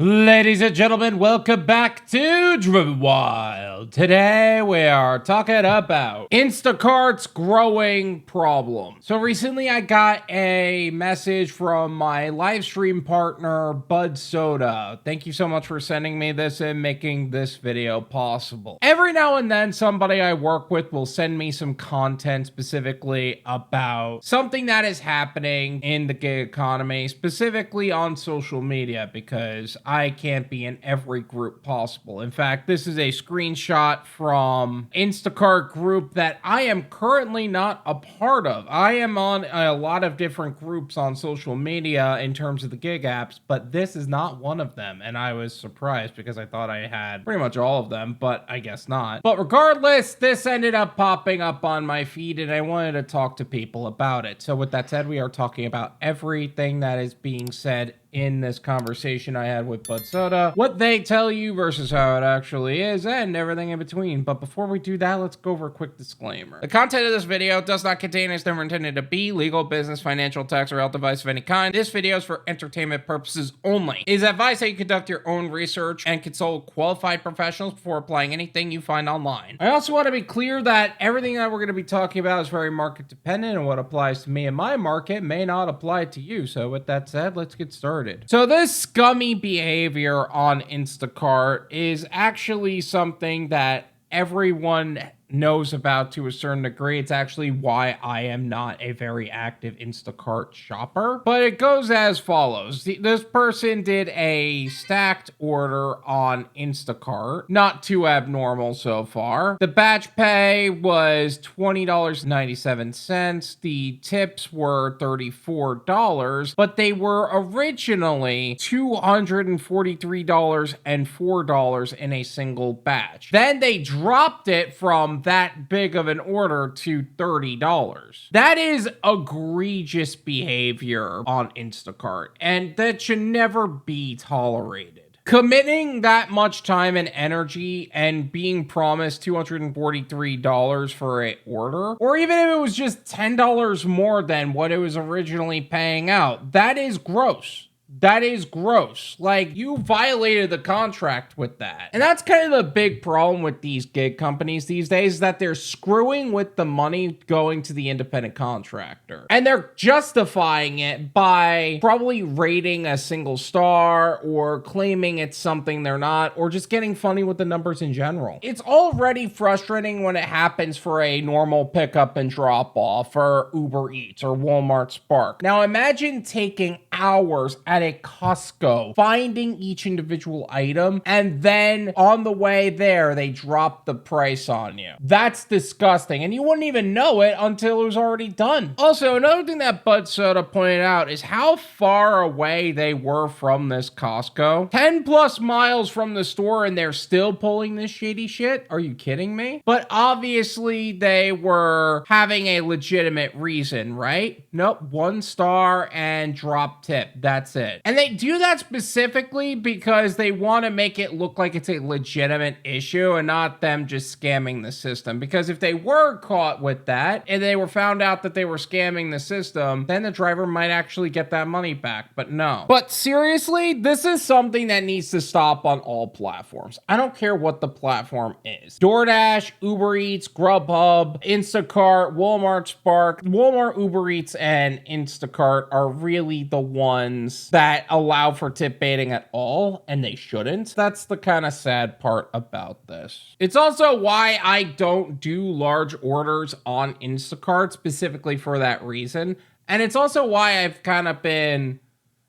Ladies and gentlemen, welcome back to Driven Wyld. Today we are talking about Instacart's growing problem. So recently I got a message from my live stream partner, Budsoda. Thank you so much for sending me this and making this video possible. Every now and then somebody I work with will send me some content specifically about something that is happening in the gig economy, specifically on social media, because I can't be in every group possible. In fact, this is a screenshot from Instacart group that I am currently not a part of. I am on a lot of different groups on social media in terms of the gig apps, but this is not one of them. And I was surprised because I thought I had pretty much all of them, but I guess not. But regardless, this ended up popping up on my feed and I wanted to talk to people about it. So with that said, we are talking about everything that is being said in this conversation I had with Budsoda, what they tell you versus how it actually is, and everything in between. But before we do that, let's go over a quick disclaimer. The content of this video does not contain, is never intended to be, legal, business, financial, tax, or health advice of any kind. This video is for entertainment purposes only. It is advised that you conduct your own research and consult qualified professionals before applying anything you find online. I also want to be clear that everything that we're going to be talking about is very market dependent, and what applies to me and my market may not apply to you. So with that said, let's get started. So this scummy behavior on Instacart is actually something that everyone knows about to a certain degree. It's actually why I am not a very active Instacart shopper. But it goes as follows. This person did a stacked order on Instacart. Not too abnormal so far. The batch pay was $20.97. The tips were $34, but they were originally $243 and $4 in a single batch. Then they dropped it from that big of an order to $30. That is egregious behavior on Instacart, and that should never be tolerated. Committing that much time and energy and being promised $243 for an order, or even if it was just $10 more than what it was originally paying out, that is gross. That is gross. Like, you violated the contract with that. And that's kind of the big problem with these gig companies these days, is that they're screwing with the money going to the independent contractor. And they're justifying it by probably rating a single star or claiming it's something they're not, or just getting funny with the numbers in general. It's already frustrating when it happens for a normal pickup and drop off or UberEats or Walmart Spark. Now imagine taking hours at a Costco, finding each individual item, and then on the way there, they drop the price on you. That's disgusting, and you wouldn't even know it until it was already done. Also, another thing that Budsoda pointed out is how far away they were from this Costco. 10 plus miles from the store, and they're still pulling this shady shit? Are you kidding me? But obviously, they were having a legitimate reason, right? Nope, 1 star and drop tip. That's it. And they do that specifically because they want to make it look like it's a legitimate issue and not them just scamming the system. Because if they were caught with that and they were found out that they were scamming the system, then the driver might actually get that money back. But no. But seriously, this is something that needs to stop on all platforms. I don't care what the platform is. Doordash, UberEats, Grubhub, Instacart, Walmart Spark, Walmart, UberEats, and Instacart are really the ones that allow for tip baiting at all, and they shouldn't. That's the kind of sad part about this. It's also why I don't do large orders on Instacart, specifically for that reason. And it's also why I've kind of been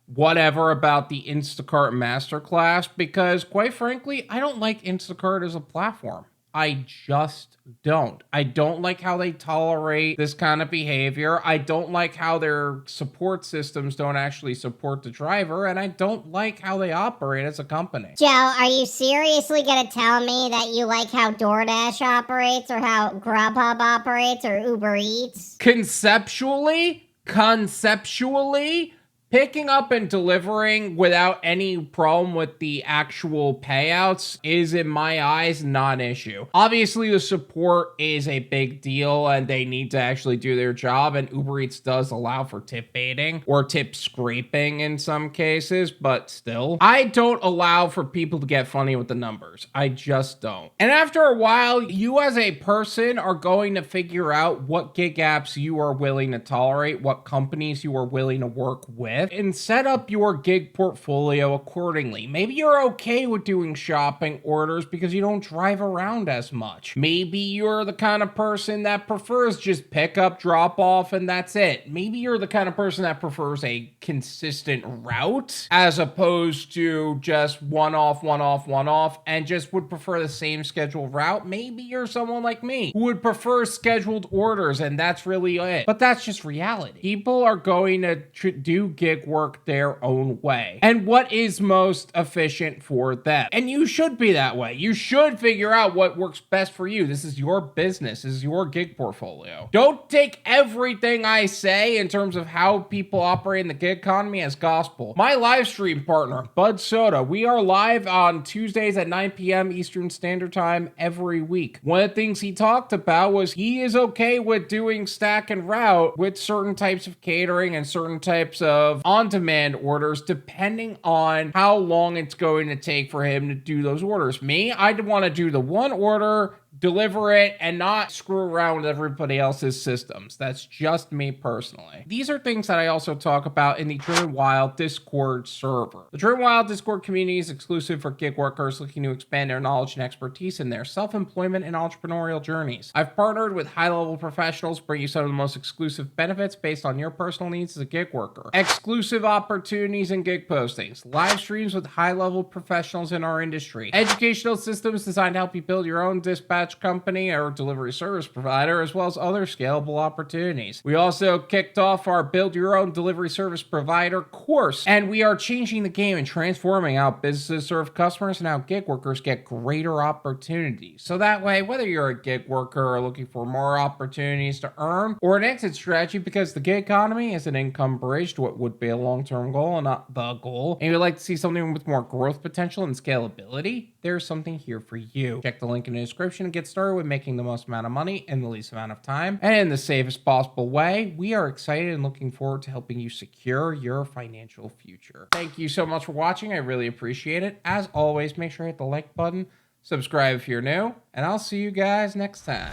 whatever about the Instacart masterclass, because quite frankly, I don't like Instacart as a platform. I just don't. I don't like how they tolerate this kind of behavior. I don't like how their support systems don't actually support the driver, and I don't like how they operate as a company. Joe, are you seriously going to tell me that you like how Doordash operates or how Grubhub operates or Uber Eats? Conceptually, Picking up and delivering without any problem with the actual payouts is, in my eyes, not an issue. Obviously, the support is a big deal and they need to actually do their job, and Uber Eats does allow for tip baiting or tip scraping in some cases, but still, I don't allow for people to get funny with the numbers. I just don't. And after a while, you as a person are going to figure out what gig apps you are willing to tolerate, what companies you are willing to work with, and set up your gig portfolio accordingly. Maybe you're okay with doing shopping orders because you don't drive around as much. Maybe you're the kind of person that prefers just pick up, drop off, and that's it. Maybe you're the kind of person that prefers a consistent route as opposed to just one off, and just would prefer the same scheduled route. Maybe you're someone like me who would prefer scheduled orders, and that's really it. But that's just reality. People are going to do gig work their own way and what is most efficient for them. And you should be that way. You should figure out what works best for you. This is your business. This is your gig portfolio. Don't take everything I say in terms of how people operate in the gig economy as gospel. My live stream partner, Budsoda, we are live on Tuesdays at 9 p.m. Eastern Standard Time every week. One of the things he talked about was he is okay with doing stack and route with certain types of catering and certain types of on-demand orders depending on how long it's going to take for him to do those orders. Me, I'd want to do the one order, deliver it, and not screw around with everybody else's systems. That's just me personally. These are things that I also talk about in the Driven Wyld Discord server. The Driven Wyld Discord community is exclusive for gig workers looking to expand their knowledge and expertise in their self-employment and entrepreneurial journeys. I've partnered with high-level professionals to bring you some of the most exclusive benefits based on your personal needs as a gig worker. Exclusive opportunities and gig postings, live streams with high-level professionals in our industry, educational systems designed to help you build your own dispatch company or delivery service provider, as well as other scalable opportunities. We also kicked off our Build Your Own Delivery Service Provider course, and we are changing the game and transforming how businesses serve customers and how gig workers get greater opportunities. So that way, whether you're a gig worker or looking for more opportunities to earn or an exit strategy because the gig economy is an income bridge to what would be a long-term goal and not the goal, and you'd like to see something with more growth potential and scalability, there's something here for you. Check the link in the description and get started with making the most amount of money in the least amount of time and in the safest possible way. We are excited and looking forward to helping you secure your financial future. Thank you so much for watching. I really appreciate it. As always, make sure to hit the like button, subscribe if you're new, and I'll see you guys next time.